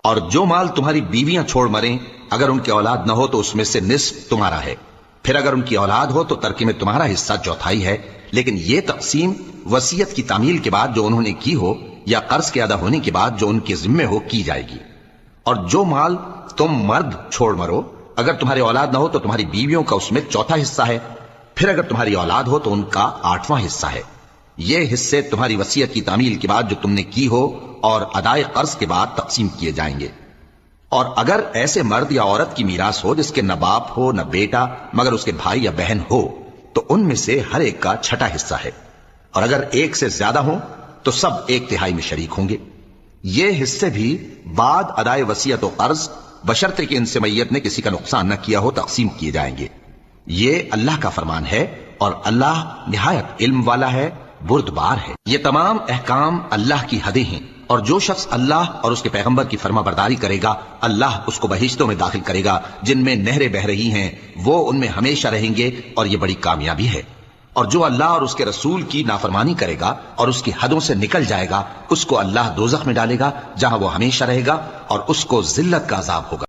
اور جو مال تمہاری بیویاں چھوڑ مریں اگر ان کی اولاد نہ ہو تو اس میں سے نصف تمہارا ہے، پھر اگر ان کی اولاد ہو تو ترکے میں تمہارا حصہ چوتھائی ہے، لیکن یہ تقسیم وصیت کی تعمیل کے بعد جو انہوں نے کی ہو یا قرض کے ادا ہونے کے بعد جو ان کے ذمے ہو کی جائے گی۔ اور جو مال تم مرد چھوڑ مرو اگر تمہاری اولاد نہ ہو تو تمہاری بیویوں کا اس میں چوتھا حصہ ہے، پھر اگر تمہاری اولاد ہو تو ان کا 8واں حصہ ہے۔ یہ حصے تمہاری وصیت کی تعمیل کے بعد جو تم نے کی ہو اور ادائے قرض کے بعد تقسیم کیے جائیں گے۔ اور اگر ایسے مرد یا عورت کی میراث ہو جس کے نہ باپ ہو نہ بیٹا مگر اس کے بھائی یا بہن ہو تو ان میں سے ہر ایک کا چھٹا حصہ ہے، اور اگر ایک سے زیادہ ہوں تو سب 1/3 میں شریک ہوں گے۔ یہ حصے بھی بعد ادائے وصیت و قرض بشرطے کہ ان سے میت نے کسی کا نقصان نہ کیا ہو تقسیم کیے جائیں گے۔ یہ اللہ کا فرمان ہے اور اللہ نہایت علم والا ہے، بردبار ہے۔ یہ تمام احکام اللہ کی حدیں ہیں، اور جو شخص اللہ اور اس کے پیغمبر کی فرما برداری کرے گا اللہ اس کو بہشتوں میں داخل کرے گا جن میں نہریں بہ رہی ہیں، وہ ان میں ہمیشہ رہیں گے، اور یہ بڑی کامیابی ہے۔ اور جو اللہ اور اس کے رسول کی نافرمانی کرے گا اور اس کی حدوں سے نکل جائے گا اس کو اللہ دوزخ میں ڈالے گا جہاں وہ ہمیشہ رہے گا، اور اس کو ذلت کا عذاب ہوگا۔